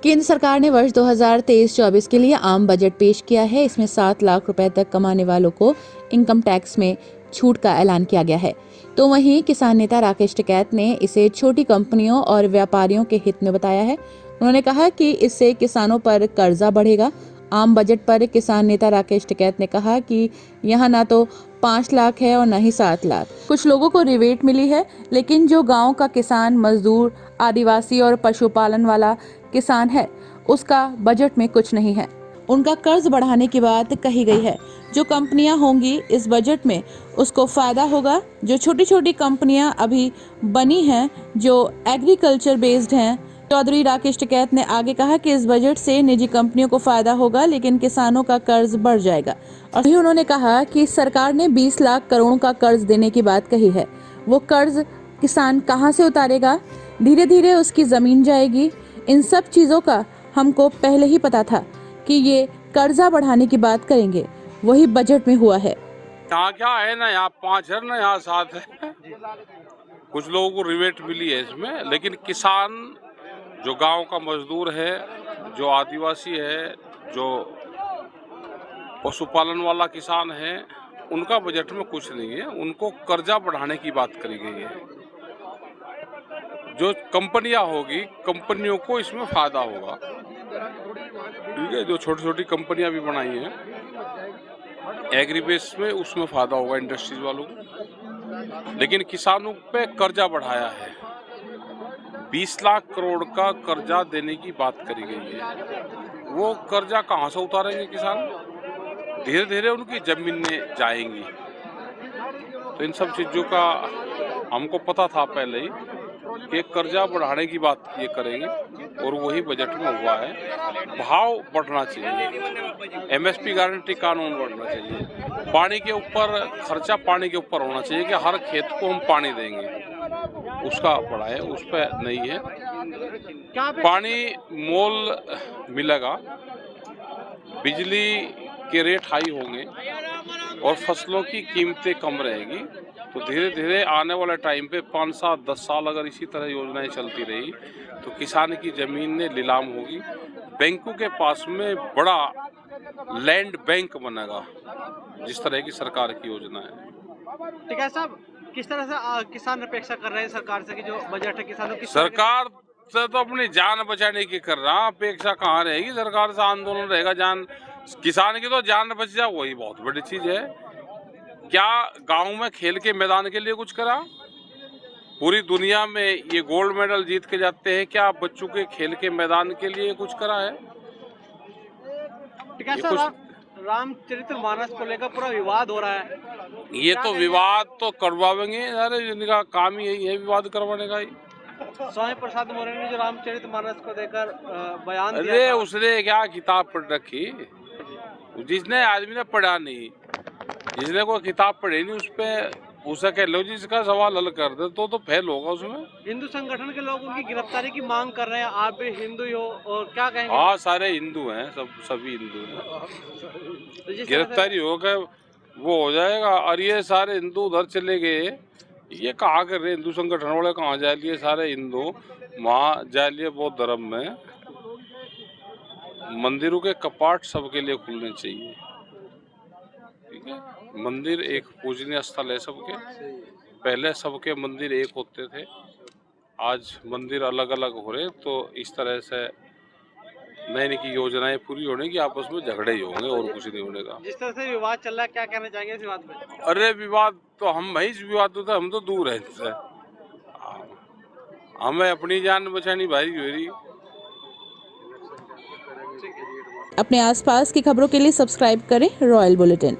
केंद्र सरकार ने वर्ष 2023-24 के लिए आम बजट पेश किया है। इसमें 7 लाख रुपए तक कमाने वालों को इनकम टैक्स में छूट का ऐलान किया गया है। तो वहीं किसान नेता राकेश टिकैत ने इसे छोटी कंपनियों और व्यापारियों के हित में बताया है। उन्होंने कहा कि इससे किसानों पर कर्जा बढ़ेगा। आम बजट पर किसान नेता राकेश टिकैत ने कहा कि यहाँ ना तो 5 लाख है और न ही 7 लाख। कुछ लोगों को रिबेट मिली है, लेकिन जो गांव का किसान, मजदूर, आदिवासी और पशुपालन वाला किसान है, उसका बजट में कुछ नहीं है। उनका कर्ज बढ़ाने की बात कही गई है। जो कंपनियां होंगी इस बजट में, उसको फायदा होगा। जो छोटी छोटी कंपनियां अभी बनी हैं, जो एग्रीकल्चर बेस्ड हैं। चौधरी राकेश टिकैत ने आगे कहा कि इस बजट से निजी कंपनियों को फायदा होगा, लेकिन किसानों का कर्ज बढ़ जाएगा। और भी उन्होंने कहा कि सरकार ने 20 लाख करोड़ का कर्ज देने की बात कही है। वो कर्ज किसान कहां से उतारेगा? धीरे धीरे उसकी जमीन जाएगी। इन सब चीजों का हमको पहले ही पता था कि ये कर्जा बढ़ाने की बात करेंगे। वही बजट में हुआ है। यहाँ क्या है ना, यहाँ 5 है ना, यहाँ 7 है। कुछ लोगों को रिबेट मिली है इसमें, लेकिन किसान, जो गांव का मजदूर है, जो आदिवासी है, जो पशुपालन वाला किसान है, उनका बजट में कुछ नहीं है। उनको कर्जा बढ़ाने की बात करी गई है। जो कंपनियां होगी, कंपनियों को इसमें फायदा होगा। ठीक है, जो छोटी छोटी कंपनियां भी बनाई हैं एग्री बेस में, उसमें फायदा होगा इंडस्ट्रीज वालों को। लेकिन किसानों पे कर्जा बढ़ाया है। 20 लाख करोड़ का कर्जा देने की बात करी गई है। वो कर्जा कहां से उतारेंगे किसान? धीरे धीरे उनकी जमीनें जाएंगी। तो इन सब चीजों का हमको पता था पहले ही कि कर्जा बढ़ाने की बात ये करेंगे, और वही बजट में हुआ है। भाव बढ़ना चाहिए, एमएसपी गारंटी कानून बढ़ना चाहिए, पानी के ऊपर खर्चा पानी के ऊपर होना चाहिए कि हर खेत को हम पानी देंगे, उसका बढ़ा है, उस पर नहीं है। पानी मोल मिलेगा, बिजली के रेट हाई होंगे और फसलों की कीमतें कम रहेगी। तो धीरे धीरे आने वाले टाइम पे 5, 7, 10 साल अगर इसी तरह योजनाएं चलती रही तो किसान की जमीन ने नीलाम होगी। बैंकों के पास में बड़ा लैंड बैंक बनेगा, जिस तरह की सरकार की योजना है। ठीक है साहब, किस तरह से किसान अपेक्षा कर रहे हैं सरकार से कि जो बजट है किसानों की? सरकार से तो अपनी जान बचाने की कर रहा, अपेक्षा कहाँ रहेगी? सरकार से आंदोलन रहेगा, जान किसान की तो जान बच जाए, वही बहुत बड़ी चीज है। क्या गांव में खेल के मैदान के लिए कुछ करा? पूरी दुनिया में ये गोल्ड मेडल जीत के जाते हैं, क्या बच्चों के खेल के मैदान के लिए कुछ करा है? ठीक है सर, रामचरितमानस को लेकर पूरा विवाद हो रहा है। ये तो विवाद तो करवाएंगे, अरे इनका काम ही यही है विवाद करवाने का ही। स्वामी प्रसाद मौर्य ने जो रामचरितमानस को देकर बयान दिया, अरे उसने क्या किताब पढ़ रखी? जिसने आदमी ने पढ़ा नहीं, जिसने कोई किताब पढ़ी नहीं, उस पे उसे कह लो जिसका सवाल हल कर दे तो फेल होगा उसमें। हिंदू संगठन के लोग उनकी गिरफ्तारी की मांग कर रहे हैं। आप भी हिंदू ही हो, और क्या कहेंगे? हाँ, सारे हिंदू हैं, सभी हिंदू हैं। तो गिरफ्तारी होगा वो हो जाएगा। और ये सारे हिंदू उधर चले गए, ये कहाँ कर रहे? हिंदू संगठन वाले कहाँ जा लिए? सारे हिंदू वहाँ जा लिए बौद्ध धर्म में। मंदिरों के कपाट सबके लिए खुलने चाहिए। ठीक है, मंदिर एक पूजनीय स्थल है सबके। पहले सबके मंदिर एक होते थे, आज मंदिर अलग अलग हो रहे। तो इस तरह से नई की योजनाएं पूरी होने की, आपस में झगड़े ही होंगे और कुछ नहीं होने का। जिस तरह से विवाद चल रहा है, क्या कहना चाहेंगे इस विवाद में? अरे विवाद तो हम भाई, इस विवाद तो हम तो दूर है इससे। हमें अपनी जान बचानी भारी हो रही। अपने आसपास की खबरों के लिए सब्सक्राइब करें रॉयल बुलेटिन।